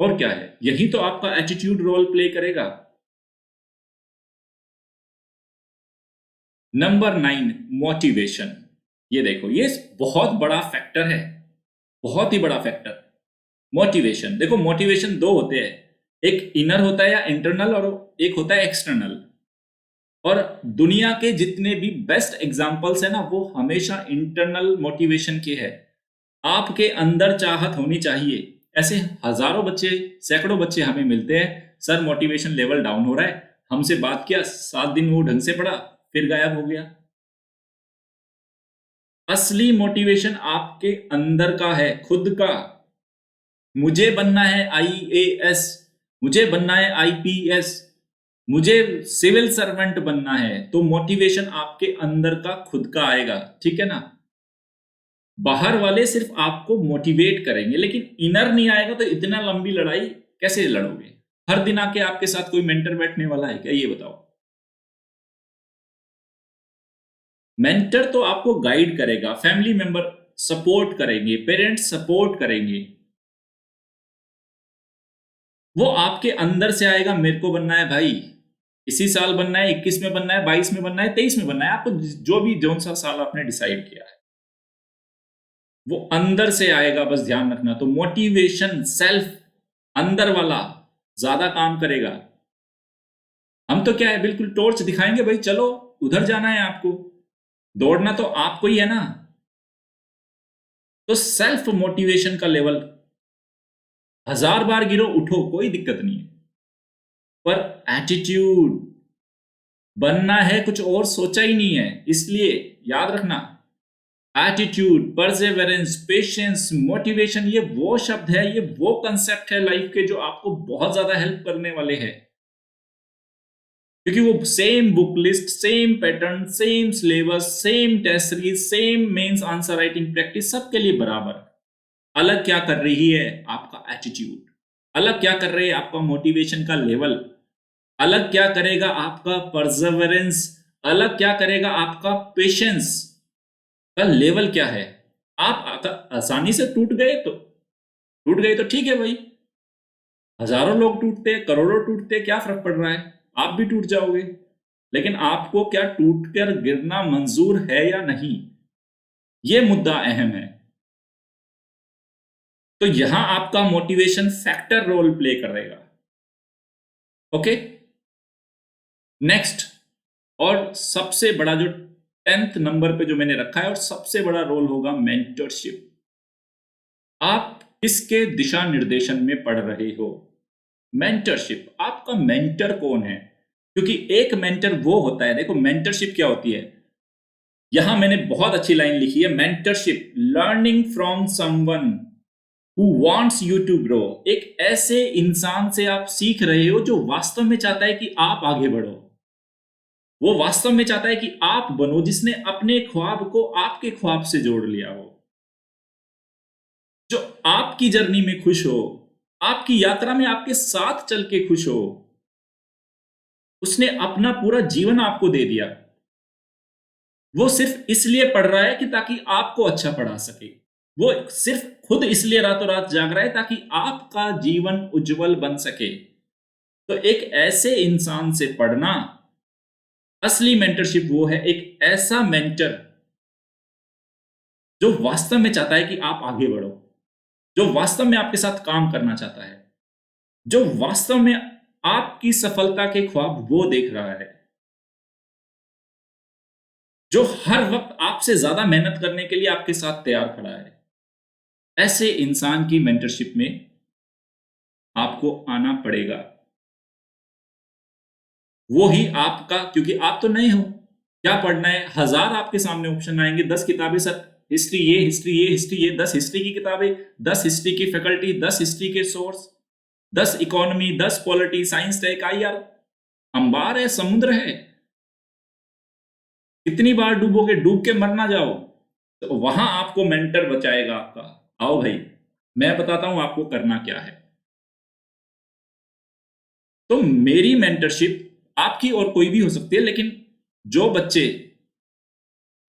और क्या है, यही तो आपका एटीट्यूड रोल प्ले करेगा। Number 9 motivation. ये देखो, ये बहुत बड़ा फैक्टर है, बहुत ही बड़ा फैक्टर। मोटिवेशन देखो, मोटिवेशन दो होते हैं, एक इनर होता है या इंटरनल और एक होता है एक्सटर्नल। और दुनिया के जितने भी बेस्ट एग्जाम्पल्स है ना, वो हमेशा इंटरनल मोटिवेशन के है। आपके अंदर चाहत होनी चाहिए। ऐसे हजारों बच्चे, सैकड़ों बच्चे हमें मिलते हैं, सर मोटिवेशन लेवल डाउन हो रहा है, हमसे बात किया, 7 दिन वो ढंग से पढ़ा, फिर गायब हो गया। असली मोटिवेशन आपके अंदर का है, खुद का। मुझे बनना है आईएएस, मुझे बनना है आईपीएस, मुझे सिविल सर्वेंट बनना है, तो मोटिवेशन आपके अंदर का खुद का आएगा, ठीक है ना। बाहर वाले सिर्फ आपको मोटिवेट करेंगे, लेकिन इनर नहीं आएगा तो इतना लंबी लड़ाई कैसे लड़ोगे? हर दिन आके आपके साथ कोई मेंटर बैठने वाला है क्या, ये बताओ। मेंटर तो आपको गाइड करेगा, फैमिली मेंबर सपोर्ट करेंगे, पेरेंट्स सपोर्ट करेंगे। वो आपके अंदर से आएगा, मेरे को बनना है भाई, इसी साल बनना है, 21 में बनना है, 22 में बनना है, 23 में बनना है, आपको जो भी जोन सा साल आपने डिसाइड किया है वो अंदर से आएगा, बस ध्यान रखना। तो मोटिवेशन सेल्फ, अंदर वाला ज्यादा काम करेगा। हम तो क्या है, बिल्कुल टॉर्च दिखाएंगे, भाई चलो उधर जाना है आपको, दौड़ना तो आपको ही है ना। तो सेल्फ मोटिवेशन का लेवल, 1000 बार गिरो उठो, कोई दिक्कत नहीं है, पर एटीट्यूड बनना है कुछ और सोचा ही नहीं है। इसलिए याद रखना, एटीट्यूड, परसेवरेंस, पेशेंस, मोटिवेशन, ये वो शब्द है, ये वो कंसेप्ट है लाइफ के जो आपको बहुत ज्यादा हेल्प करने वाले हैं। क्योंकि वो same book list, same pattern, same syllabus, same test series, same mains answer writing practice, सबके लिए बराबर। अलग क्या कर रही है आपका एटीट्यूड, अलग क्या कर रही है आपका मोटिवेशन का लेवल, अलग क्या करेगा आपका परसेवरेंस, अलग क्या करेगा आपका पेशेंस का लेवल क्या है। आप आसानी से टूट गए तो ठीक है भाई, हजारों लोग टूटते, करोड़ों टूटते, क्या फर्क पड़ रहा है, आप भी टूट जाओगे। लेकिन आपको क्या टूट कर गिरना मंजूर है या नहीं, यह मुद्दा अहम है। तो यहां आपका मोटिवेशन फैक्टर रोल प्ले करेगा। ओके, नेक्स्ट, और सबसे बड़ा जो 10th नंबर पे जो मैंने रखा है, और सबसे बड़ा रोल होगा मेंटरशिप। आप किसके दिशा निर्देशन में पढ़ रहे हो? मेंटरशिप, आपका मेंटर कौन है? क्योंकि एक मेंटर वो होता है, देखो मेंटरशिप क्या होती है, यहां मैंने बहुत अच्छी लाइन लिखी है, mentorship learning from someone who wants you to grow. एक ऐसे इंसान से आप सीख रहे हो जो वास्तव में चाहता है कि आप आगे बढ़ो, वो वास्तव में चाहता है कि आप बनो जिसने अपने ख्वाब को आपके ख्वाब से जोड़ लिया हो, जो आपकी जर्नी में खुश हो, आपकी यात्रा में आपके साथ चल के खुश हो। उसने अपना पूरा जीवन आपको दे दिया, वो सिर्फ इसलिए पढ़ रहा है कि ताकि आपको अच्छा पढ़ा सके, वो सिर्फ खुद इसलिए रातों रात जाग रहा है ताकि आपका जीवन उज्जवल बन सके। तो एक ऐसे इंसान से पढ़ना, असली मेंटरशिप वो है, एक ऐसा मेंटर जो वास्तव में चाहता है कि आप आगे बढ़ो, जो वास्तव में आपके साथ काम करना चाहता है, जो वास्तव में आपकी सफलता के ख्वाब वो देख रहा है, जो हर वक्त आपसे ज्यादा मेहनत करने के लिए आपके साथ तैयार खड़ा है। ऐसे इंसान की मेंटरशिप में आपको आना पड़ेगा। वो ही आपका, क्योंकि आप तो नए हो, क्या पढ़ना है, 1000 आपके सामने ऑप्शन आएंगे, 10 किताबें, सर हिस्ट्री ये, हिस्ट्री ये, हिस्ट्री ये, 10 हिस्ट्री की किताबें, 10 हिस्ट्री की फैकल्टी, 10 हिस्ट्री के source, 10 economy, 10 polity, science tech, आई यार अंबार है, समुद्र है, कितनी बार डूबोगे, डूब के मर ना जाओ। तो वहां आपको मेंटर बचाएगा आपका। आओ भाई, मैं बताता हूं आपको करना क्या है। तो मेरी मेंटरशिप, आपकी और कोई भी हो सकती है, लेकिन जो बच्चे,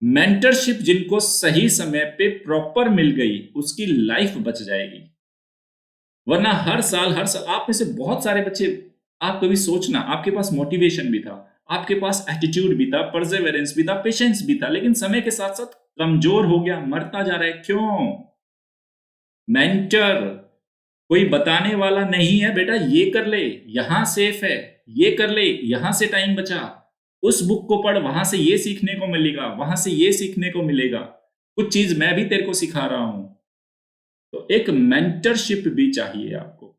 मेंटरशिप जिनको सही समय पे प्रॉपर मिल गई, उसकी लाइफ बच जाएगी। वरना हर साल आप में से बहुत सारे बच्चे, आप कभी सोचना, आपके पास मोटिवेशन भी था, आपके पास एटीट्यूड भी था, परसेवरेंस भी था, पेशेंस भी था, लेकिन समय के साथ साथ कमजोर हो गया, मरता जा रहा है। क्यों? मेंटर कोई बताने वाला नहीं है, बेटा ये कर ले, यहां सेफ है, ये कर ले, यहां से टाइम बचा, उस बुक को पढ़, वहां से ये सीखने को मिलेगा, वहां से ये सीखने को मिलेगा, कुछ चीज मैं भी तेरे को सिखा रहा हूं। तो एक मेंटरशिप भी चाहिए आपको।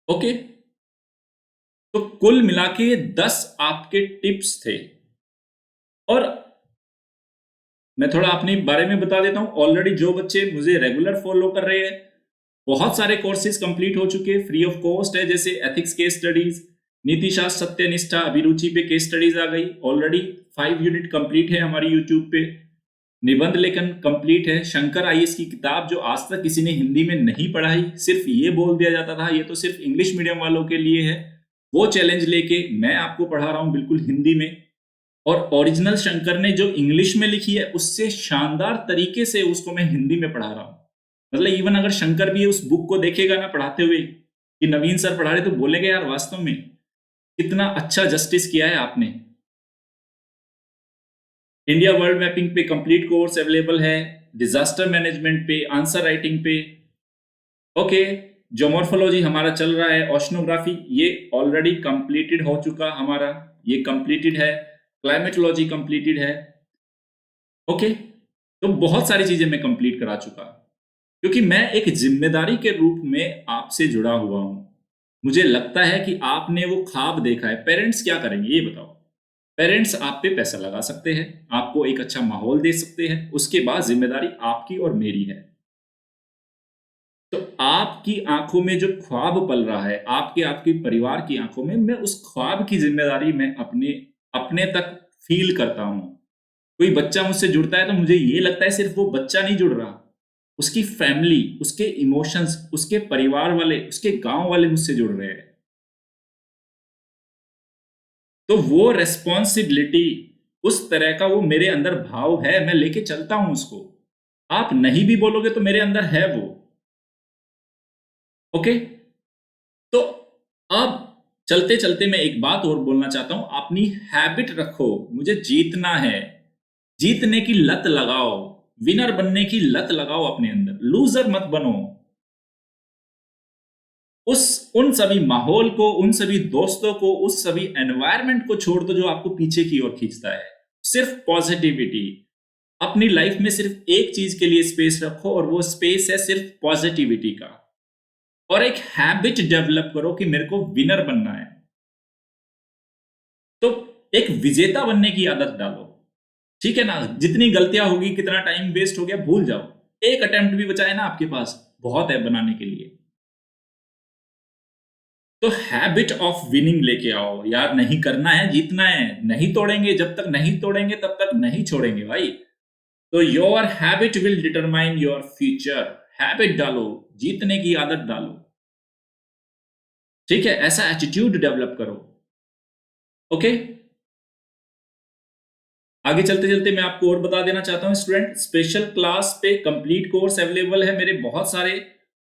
ओके, तो कुल मिला के 10 आपके टिप्स थे। और मैं थोड़ा अपने बारे में बता देता हूं। ऑलरेडी जो बच्चे मुझे रेगुलर फॉलो कर रहे हैं, बहुत सारे कोर्सेज कंप्लीट हो चुके, फ्री ऑफ कॉस्ट है, जैसे एथिक्स केस स्टडीज, नीति शास्त्र, सत्यनिष्ठा, अभिरुचि पे केस स्टडीज आ गई ऑलरेडी। 5 यूनिट कंप्लीट है हमारी यूट्यूब पे। निबंध लेखन कंप्लीट है। शंकर आईएएस की किताब जो आज तक किसी ने हिंदी में नहीं पढ़ाई, सिर्फ ये बोल दिया जाता था ये तो सिर्फ इंग्लिश मीडियम वालों के लिए है, वो चैलेंज लेके मैं आपको पढ़ा रहा हूं बिल्कुल हिंदी में। और ओरिजिनल शंकर ने जो इंग्लिश में लिखी है उससे शानदार तरीके से उसको मैं हिंदी में पढ़ा रहा हूं। मतलब इवन अगर शंकर भी उस बुक को देखेगा ना पढ़ाते हुए कि नवीन सर पढ़ा रहे, तो बोलेगा यार वास्तव में कितना अच्छा जस्टिस किया है आपने। इंडिया वर्ल्ड मैपिंग पे कंप्लीट कोर्स अवेलेबल है, डिजास्टर मैनेजमेंट पे, आंसर राइटिंग पे। ओके, ज्योमॉर्फोलॉजी हमारा चल रहा है, ओशनोग्राफी ये ऑलरेडी कंप्लीटेड हो चुका हमारा, ये कंप्लीटेड है। क्लाइमेटोलॉजी कंप्लीटेड है। ओके, तो बहुत सारी चीजें मैं कंप्लीट करा चुका, क्योंकि मैं एक जिम्मेदारी के रूप में आपसे जुड़ा हुआ हूं। मुझे लगता है कि आपने वो ख्वाब देखा है। पेरेंट्स क्या करेंगे ये बताओ? पेरेंट्स आप पे पैसा लगा सकते हैं, आपको एक अच्छा माहौल दे सकते हैं, उसके बाद जिम्मेदारी आपकी और मेरी है। तो आपकी आंखों में जो ख्वाब पल रहा है, आपके परिवार की आंखों में, मैं उस ख्वाब की जिम्मेदारी में अपने तक फील करता हूं। कोई बच्चा मुझसे जुड़ता है तो मुझे ये लगता है सिर्फ वो बच्चा नहीं जुड़ रहा, उसकी फैमिली, उसके इमोशंस, उसके परिवार वाले, उसके गांव वाले मुझसे जुड़ रहे हैं। तो वो रेस्पॉन्सिबिलिटी, उस तरह का वो मेरे अंदर भाव है, मैं लेके चलता हूं उसको। आप नहीं भी बोलोगे तो मेरे अंदर है वो। ओके, तो अब चलते चलते मैं एक बात और बोलना चाहता हूं। अपनी हैबिट रखो, मुझे जीतना है, जीतने की लत लगाओ, विनर बनने की लत लगाओ अपने अंदर, लूजर मत बनो। उन सभी माहौल को, उन सभी दोस्तों को, उस सभी एनवायरनमेंट को छोड़ दो जो आपको पीछे की ओर खींचता है। सिर्फ पॉजिटिविटी। अपनी लाइफ में सिर्फ एक चीज के लिए स्पेस रखो, और वो स्पेस है सिर्फ पॉजिटिविटी का। और एक हैबिट डेवलप करो कि मेरे को विनर बनना है। तो एक विजेता बनने की आदत डालो, ठीक है ना? जितनी गलतियां होगी, कितना टाइम वेस्ट हो गया, भूल जाओ। एक अटेम्प्ट भी बचा है ना आपके पास, बहुत है बनाने के लिए। तो हैबिट ऑफ विनिंग लेके आओ यार। नहीं करना है, जीतना है, नहीं तोड़ेंगे, जब तक नहीं तोड़ेंगे तब तक नहीं छोड़ेंगे भाई। तो your habit will determine your future. Habit डालो, जीतने की आदत डालो, ठीक है? ऐसा एटीट्यूड डेवलप करो। ओके, आगे चलते चलते मैं आपको और बता देना चाहता हूं स्टूडेंट, स्पेशल क्लास पे कंप्लीट कोर्स अवेलेबल है मेरे। बहुत सारे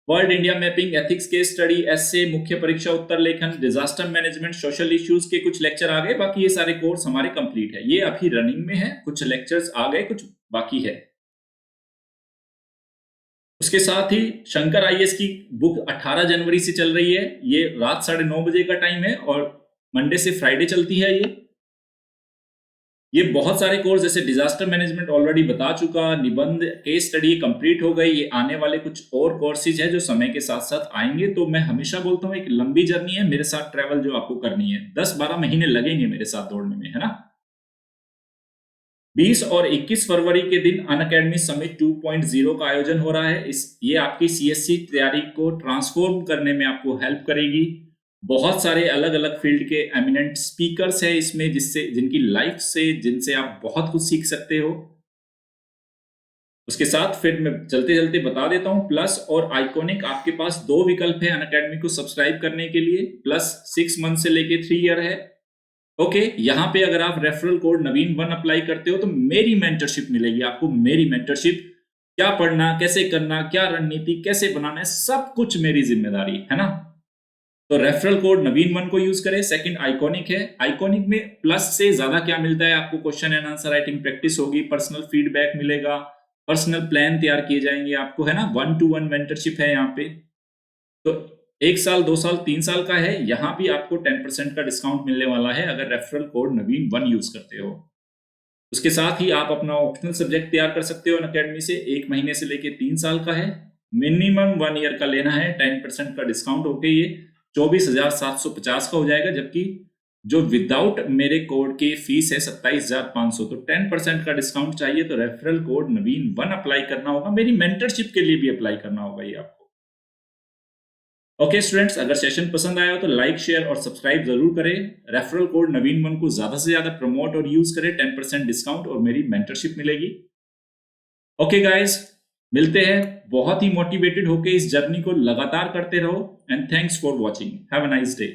world India mapping, ethics case study, SA, मुख्य परीक्षा उत्तर लेखन, डिजास्टर मैनेजमेंट, सोशल इश्यूज के कुछ लेक्चर आ गए, बाकी ये सारे कोर्स हमारे कंप्लीट है। ये अभी रनिंग में है, कुछ लेक्चर्स आ गए, कुछ बाकी है। उसके साथ ही शंकर आईएएस की बुक 18 जनवरी से चल रही है। ये रात 9:30 बजे का टाइम है, और मंडे से फ्राइडे चलती है ये बहुत सारे कोर्स, जैसे डिजास्टर मैनेजमेंट ऑलरेडी बता चुका, निबंध, केस स्टडी कंप्लीट हो गई। ये आने वाले कुछ और कोर्सेज है जो समय के साथ साथ आएंगे। तो मैं हमेशा बोलता हूँ एक लंबी जर्नी है मेरे साथ ट्रैवल जो आपको करनी है। 10-12 महीने लगेंगे मेरे साथ दौड़ने में, है ना? 20 और 21 फरवरी के दिन अनअकैडमी समिट 2.0 का आयोजन हो रहा है। ये आपकी सीएससी तैयारी को ट्रांसफॉर्म करने में आपको हेल्प करेगी। बहुत सारे अलग अलग फील्ड के एमिनेंट स्पीकर्स हैं इसमें, जिनकी लाइफ से, जिनसे आप बहुत कुछ सीख सकते हो। उसके साथ फिर मैं चलते चलते बता देता हूं, प्लस और आइकॉनिक आपके पास 2 विकल्प है अनअकैडमी को सब्सक्राइब करने के लिए। प्लस 6 मंथ से लेके 3 ईयर है। ओके, यहां पे अगर आप रेफरल कोड नवीन1 अप्लाई करते हो तो मेरी मेंटरशिप मिलेगी आपको। मेरी मेंटरशिप, क्या पढ़ना, कैसे करना, क्या रणनीति कैसे बनाना है, सब कुछ मेरी जिम्मेदारी है ना? तो रेफरल कोड नवीन 1 को यूज करें। सेकंड आइकॉनिक है, आइकॉनिक में प्लस से ज्यादा क्या मिलता है आपको, question and answer writing practice होगी, पर्सनल फीडबैक मिलेगा, पर्सनल प्लान तैयार किए जाएंगे आपको, है ना, 1-to-1 मेंटरशिप है यहाँ पे। तो 1 साल 2 साल 3 साल का है, यहाँ भी आपको 10% का डिस्काउंट मिलने वाला है अगर रेफरल कोड नवीन 1 यूज करते हो। उसके साथ ही आप अपना ऑप्शनल सब्जेक्ट तैयार कर सकते हो अनअकैडमी से, 1 महीने से लेके 3 साल का है, मिनिमम 1 ईयर का लेना है, 10% का डिस्काउंट होके ये 24,750 का हो जाएगा, जबकि जो विदाउट मेरे कोड की फीस है 27,500। तो 10% का डिस्काउंट चाहिए तो रेफरल कोड नवीन 1 अप्लाई करना होगा, मेरी मेंटरशिप के लिए भी अप्लाई करना होगा ये आपको। ओके स्टूडेंट्स, अगर सेशन पसंद आया हो तो लाइक शेयर और सब्सक्राइब जरूर करें। रेफरल कोड नवीन 1 को ज्यादा से ज्यादा प्रमोट और यूज करें, 10% डिस्काउंट और मेरी मेंटरशिप मिलेगी। ओके गाइस, मिलते हैं, बहुत ही मोटिवेटेड होके इस जर्नी को लगातार करते रहो, and thanks for watching, have a nice day.